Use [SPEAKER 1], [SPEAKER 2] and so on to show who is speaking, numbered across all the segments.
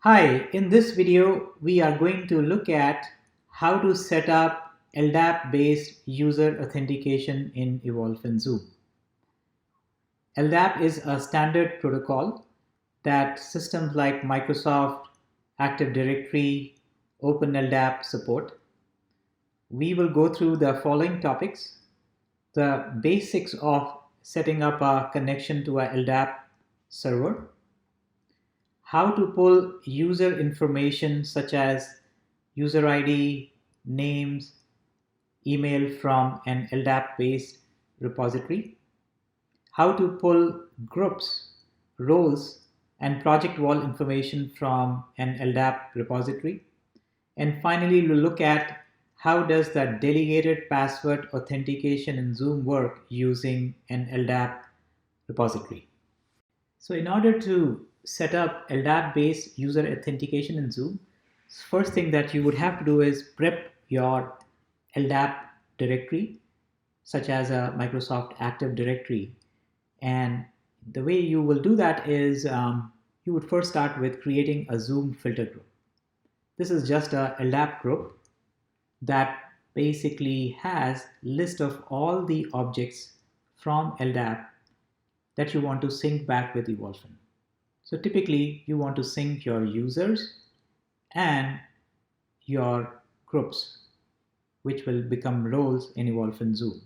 [SPEAKER 1] Hi, in this video, we are going to look at how to set up LDAP-based user authentication in Evolve in Zoom. LDAP is a standard protocol that systems like Microsoft, Active Directory, OpenLDAP support. We will go through the following topics: the basics of setting up a connection to a LDAP server, how to pull user information such as user ID, names, email from an LDAP based repository, how to pull groups, roles, and project wall information from an LDAP repository, and finally we'll look at how does the delegated password authentication in Zoom work using an LDAP repository. So in order to set up LDAP-based user authentication in Zoom, first thing that you would have to do is prep your LDAP directory, such as a Microsoft Active Directory. And the way you will do that is you would first start with creating a Zoom filter group. This is just a LDAP group that basically has list of all the objects from LDAP that you want to sync back with Evolve. So typically you want to sync your users and your groups, which will become roles in Evolve in Zoom.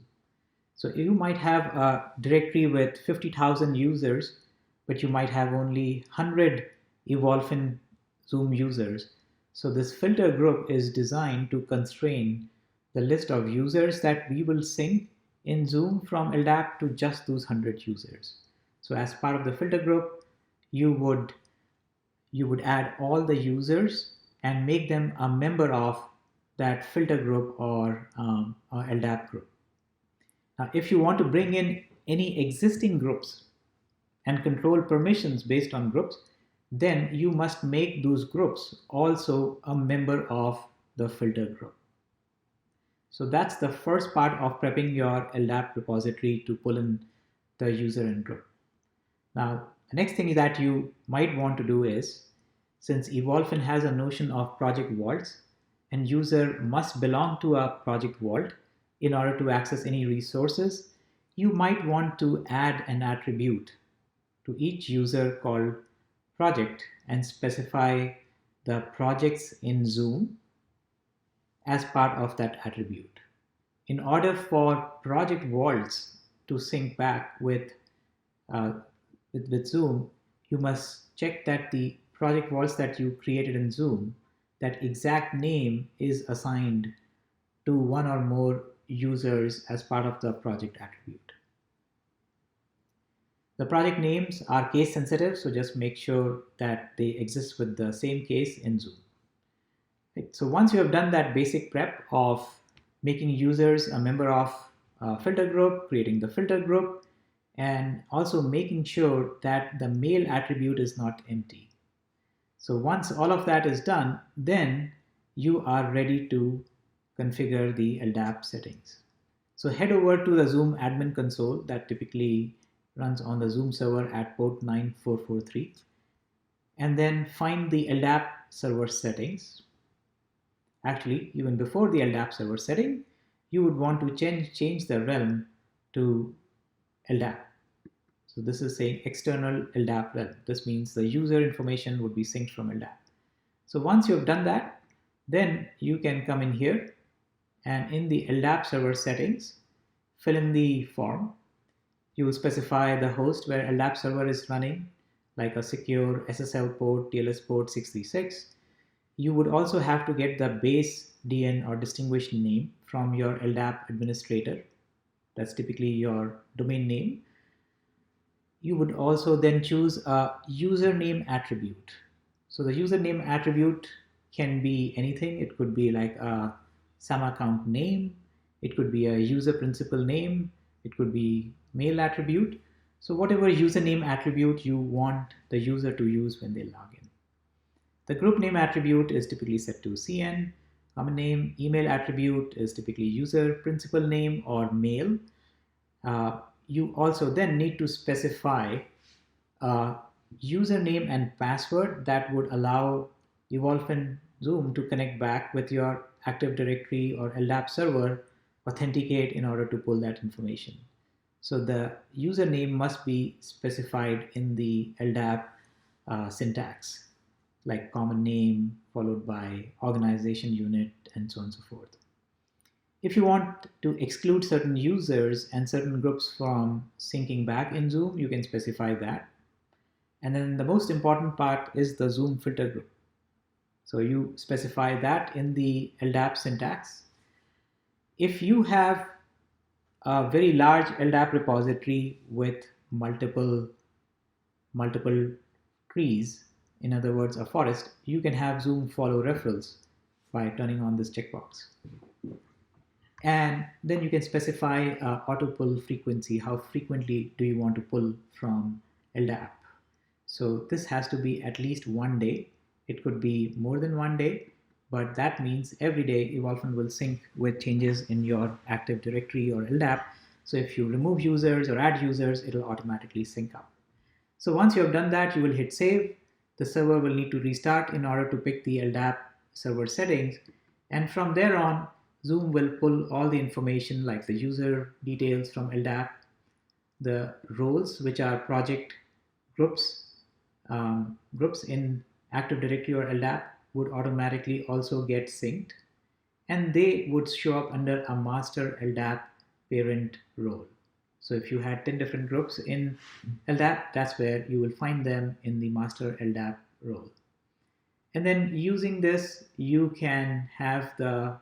[SPEAKER 1] So you might have a directory with 50,000 users, but you might have only 100 Evolve in Zoom users. So this filter group is designed to constrain the list of users that we will sync in Zoom from LDAP to just those 100 users. So as part of the filter group, you would add all the users and make them a member of that filter group or LDAP group. Now, if you want to bring in any existing groups and control permissions based on groups, then you must make those groups also a member of the filter group. So that's the first part of prepping your LDAP repository to pull in the user and group. Now, the next thing that you might want to do is, since Evolve has a notion of project vaults, and user must belong to a project vault in order to access any resources, you might want to add an attribute to each user called project and specify the projects in Zoom as part of that attribute. In order for project vaults to sync back with Zoom, you must check that the project vaults that you created in Zoom, that exact name is assigned to one or more users as part of the project attribute. The project names are case sensitive, so just make sure that they exist with the same case in Zoom. Right. So once you have done that basic prep of making users a member of a filter group, creating the filter group, and also making sure that the mail attribute is not empty. So once all of that is done, then you are ready to configure the LDAP settings. So head over to the Zoom admin console that typically runs on the Zoom server at port 9443, and then find the LDAP server settings. Actually, even before the LDAP server setting, you would want to change the realm to LDAP. So this is saying external LDAP realm. This means the user information would be synced from LDAP. So once you have done that, then you can come in here and in the LDAP server settings, fill in the form. You will specify the host where LDAP server is running, like a secure SSL port, TLS port 636. You would also have to get the base DN or distinguished name from your LDAP administrator. That's typically your domain name. You would also then choose a username attribute. So the username attribute can be anything. It could be like a SAM account name. It could be a user principal name. It could be mail attribute. So whatever username attribute you want the user to use when they log in. The group name attribute is typically set to CN. Common name, email attribute is typically user principal name or mail. You also then need to specify a username and password that would allow Evolve and Zoom to connect back with your Active Directory or LDAP server, authenticate in order to pull that information. So the username must be specified in the LDAP syntax, like common name followed by organization unit and so on and so forth. If you want to exclude certain users and certain groups from syncing back in Zoom, you can specify that. And then the most important part is the Zoom filter group. So you specify that in the LDAP syntax. If you have a very large LDAP repository with multiple trees, in other words, a forest, you can have Zoom follow referrals by turning on this checkbox. And then you can specify auto pull frequency. How frequently do you want to pull from LDAP? So this has to be at least 1 day. It could be more than 1 day, but that means every day Evolve will sync with changes in your Active Directory or LDAP. So if you remove users or add users, it'll automatically sync up. So once you have done that, you will hit save. The server will need to restart in order to pick the LDAP server settings. And from there on, Zoom will pull all the information like the user details from LDAP, the roles, which are project groups, groups in Active Directory or LDAP would automatically also get synced, and they would show up under a master LDAP parent role. So if you had 10 different groups in LDAP, that's where you will find them in the master LDAP role. And then using this, you can have the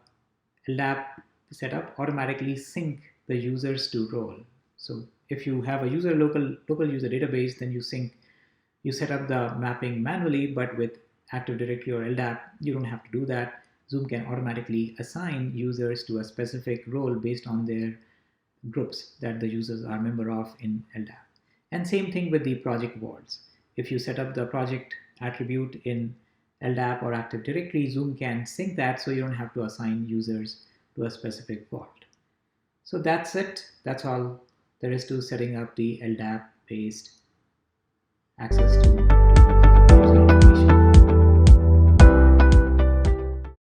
[SPEAKER 1] LDAP setup automatically sync the users to role. So if you have a local user database, then you set up the mapping manually, but with Active Directory or LDAP, you don't have to do that. Zoom can automatically assign users to a specific role based on their groups that the users are member of in LDAP. And same thing with the project vaults. If you set up the project attribute in LDAP or Active Directory, Zoom can sync that so you don't have to assign users to a specific vault. So that's it. That's all there is to setting up the LDAP based access to